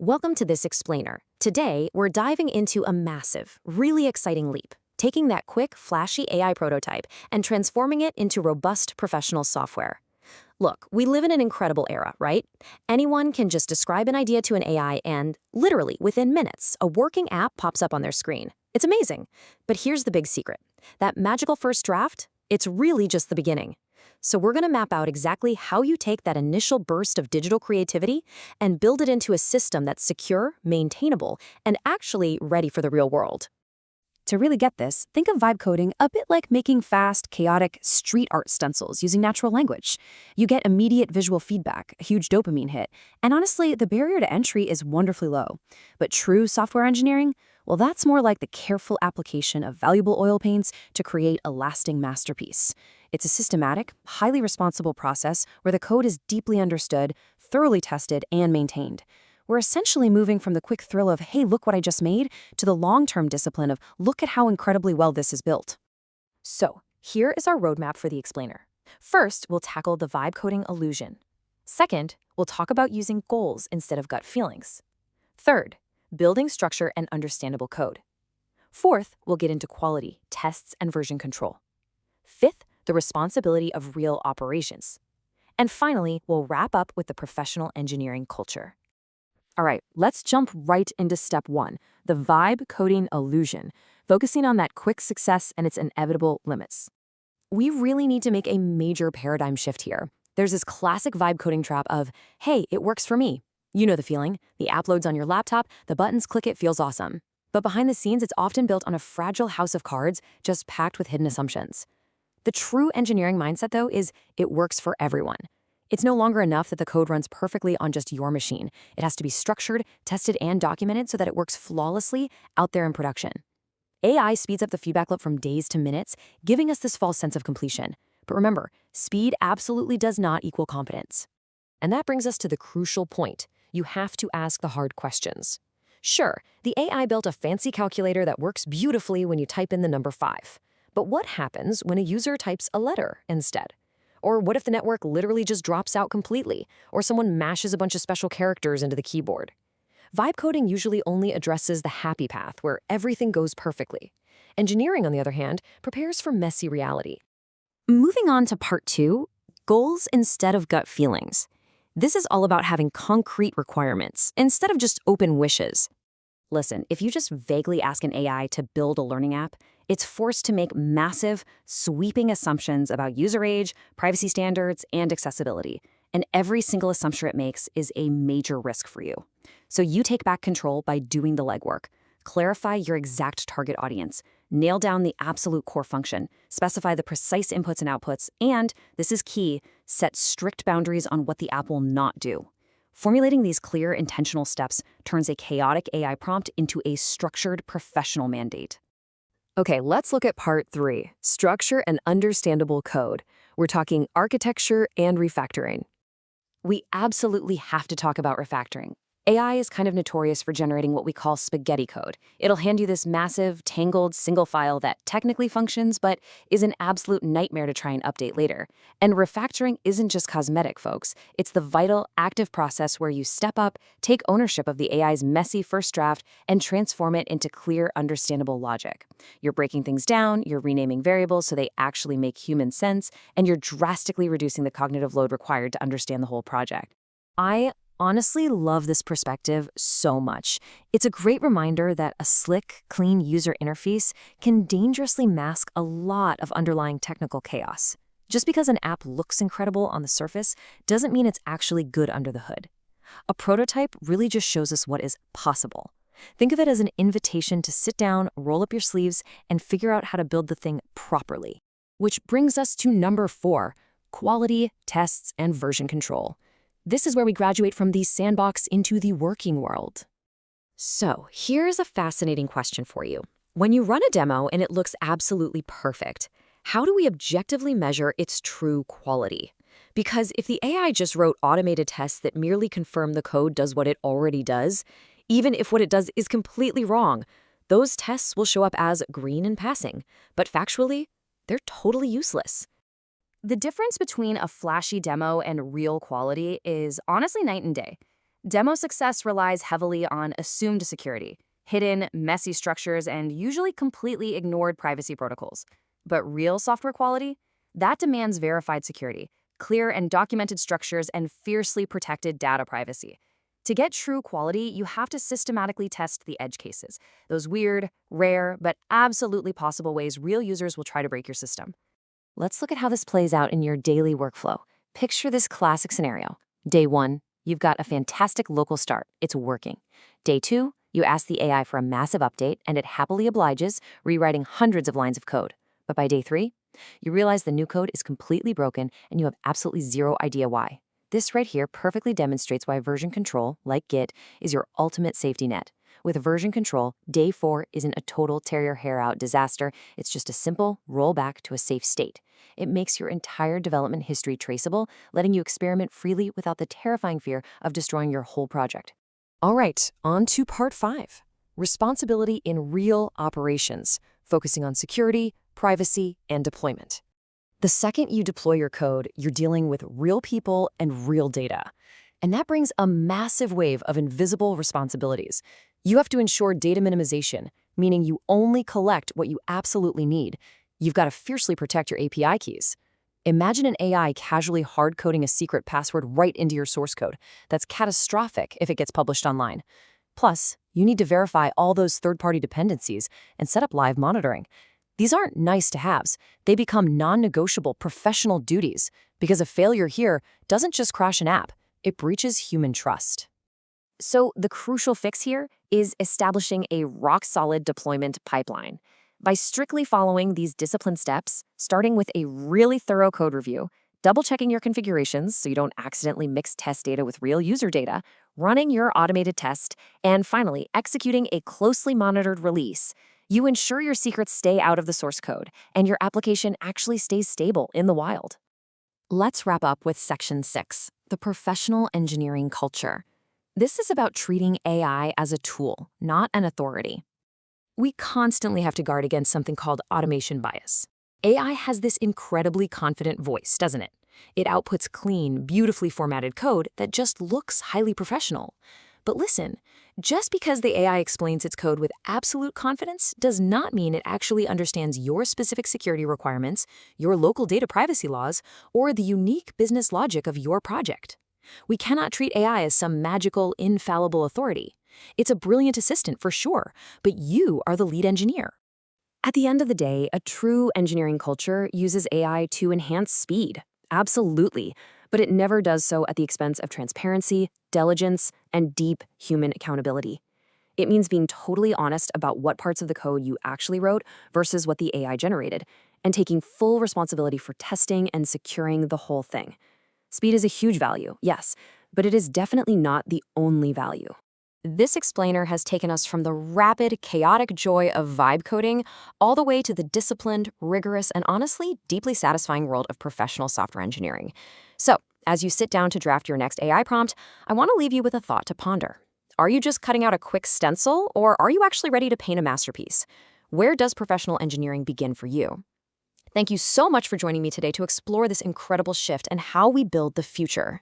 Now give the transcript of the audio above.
Welcome to this explainer. Today, we're diving into a massive, really exciting leap, taking that quick, flashy AI prototype and transforming it into robust professional software. Look, we live in an incredible era, right? Anyone can just describe an idea to an AI and, literally, within minutes, a working app pops up on their screen. It's amazing. But here's the big secret. That magical first draft, it's really just the beginning. So we're going to map out exactly how you take that initial burst of digital creativity and build it into a system that's secure, maintainable, and actually ready for the real world. To really get this, think of vibe coding a bit like making fast, chaotic street art stencils using natural language. You get immediate visual feedback, a huge dopamine hit, and honestly, the barrier to entry is wonderfully low. But true software engineering? Well, that's more like the careful application of valuable oil paints to create a lasting masterpiece. It's a systematic, highly responsible process where the code is deeply understood, thoroughly tested, and maintained. We're essentially moving from the quick thrill of, hey, look what I just made, to the long-term discipline of, look at how incredibly well this is built. So, here is our roadmap for the explainer. First, we'll tackle the vibe coding illusion. Second, we'll talk about using goals instead of gut feelings. Third, building structure and understandable code. Fourth, we'll get into quality, tests, and version control. Fifth, the responsibility of real operations. And finally, we'll wrap up with the professional engineering culture. All right, let's jump right into step one, the vibe coding illusion, focusing on that quick success and its inevitable limits. We really need to make a major paradigm shift here. There's this classic vibe coding trap of, hey, it works for me. You know the feeling. The app loads on your laptop, the buttons click, it feels awesome. But behind the scenes, it's often built on a fragile house of cards, just packed with hidden assumptions. The true engineering mindset, though, is it works for everyone. It's no longer enough that the code runs perfectly on just your machine. It has to be structured, tested, and documented so that it works flawlessly out there in production. AI speeds up the feedback loop from days to minutes, giving us this false sense of completion. But remember, speed absolutely does not equal competence. And that brings us to the crucial point. You have to ask the hard questions. Sure, the AI built a fancy calculator that works beautifully when you type in the number 5. But what happens when a user types a letter instead? Or what if the network literally just drops out completely, or someone mashes a bunch of special characters into the keyboard? Vibe coding usually only addresses the happy path, where everything goes perfectly. Engineering, on the other hand, prepares for messy reality. Moving on to part 2, goals instead of gut feelings. This is all about having concrete requirements, instead of just open wishes. Listen, if you just vaguely ask an AI to build a learning app, it's forced to make massive, sweeping assumptions about user age, privacy standards, and accessibility. And every single assumption it makes is a major risk for you. So you take back control by doing the legwork. Clarify your exact target audience. Nail down the absolute core function. Specify the precise inputs and outputs. And, this is key, set strict boundaries on what the app will not do. Formulating these clear, intentional steps turns a chaotic AI prompt into a structured, professional mandate. Okay, let's look at part 3, structure and understandable code. We're talking architecture and refactoring. We absolutely have to talk about refactoring. AI is kind of notorious for generating what we call spaghetti code. It'll hand you this massive, tangled, single file that technically functions, but is an absolute nightmare to try and update later. And refactoring isn't just cosmetic, folks. It's the vital, active process where you step up, take ownership of the AI's messy first draft, and transform it into clear, understandable logic. You're breaking things down, you're renaming variables so they actually make human sense, and you're drastically reducing the cognitive load required to understand the whole project. I honestly love this perspective so much. It's a great reminder that a slick, clean user interface can dangerously mask a lot of underlying technical chaos. Just because an app looks incredible on the surface doesn't mean it's actually good under the hood. A prototype really just shows us what is possible. Think of it as an invitation to sit down, roll up your sleeves, and figure out how to build the thing properly. Which brings us to number 4, quality, tests, and version control. This is where we graduate from the sandbox into the working world. So, here's a fascinating question for you. When you run a demo and it looks absolutely perfect, how do we objectively measure its true quality? Because if the AI just wrote automated tests that merely confirm the code does what it already does, even if what it does is completely wrong, those tests will show up as green and passing. But factually, they're totally useless. The difference between a flashy demo and real quality is honestly night and day. Demo success relies heavily on assumed security, hidden, messy structures, and usually completely ignored privacy protocols. But real software quality? That demands verified security, clear and documented structures, and fiercely protected data privacy. To get true quality, you have to systematically test the edge cases, those weird, rare, but absolutely possible ways real users will try to break your system. Let's look at how this plays out in your daily workflow. Picture this classic scenario. Day 1, you've got a fantastic local start. It's working. Day 2, you ask the AI for a massive update, and it happily obliges, rewriting hundreds of lines of code. But by day 3, you realize the new code is completely broken, and you have absolutely zero idea why. This right here perfectly demonstrates why version control, like Git, is your ultimate safety net. With version control, day 4 isn't a total tear-your-hair-out disaster. It's just a simple rollback to a safe state. It makes your entire development history traceable, letting you experiment freely without the terrifying fear of destroying your whole project. All right, on to part 5. Responsibility in real operations, focusing on security, privacy, and deployment. The second you deploy your code, you're dealing with real people and real data. And that brings a massive wave of invisible responsibilities. You have to ensure data minimization, meaning you only collect what you absolutely need. You've got to fiercely protect your API keys. Imagine an AI casually hard-coding a secret password right into your source code. That's catastrophic if it gets published online. Plus, you need to verify all those third-party dependencies and set up live monitoring. These aren't nice-to-haves. They become non-negotiable professional duties because a failure here doesn't just crash an app, it breaches human trust. So the crucial fix here is establishing a rock-solid deployment pipeline. By strictly following these disciplined steps, starting with a really thorough code review, double-checking your configurations so you don't accidentally mix test data with real user data, running your automated test, and finally, executing a closely monitored release, you ensure your secrets stay out of the source code and your application actually stays stable in the wild. Let's wrap up with Section 6, the professional engineering culture. This is about treating AI as a tool, not an authority. We constantly have to guard against something called automation bias. AI has this incredibly confident voice, doesn't it? It outputs clean, beautifully formatted code that just looks highly professional. But listen, just because the AI explains its code with absolute confidence does not mean it actually understands your specific security requirements, your local data privacy laws, or the unique business logic of your project. We cannot treat AI as some magical, infallible authority. It's a brilliant assistant for sure, but you are the lead engineer. At the end of the day, a true engineering culture uses AI to enhance speed. Absolutely. But it never does so at the expense of transparency, diligence, and deep human accountability. It means being totally honest about what parts of the code you actually wrote versus what the AI generated, and taking full responsibility for testing and securing the whole thing. Speed is a huge value, yes, but it is definitely not the only value. This explainer has taken us from the rapid, chaotic joy of vibe coding all the way to the disciplined, rigorous, and honestly, deeply satisfying world of professional software engineering. So, as you sit down to draft your next AI prompt, I want to leave you with a thought to ponder. Are you just cutting out a quick stencil, or are you actually ready to paint a masterpiece? Where does professional engineering begin for you? Thank you so much for joining me today to explore this incredible shift and how we build the future.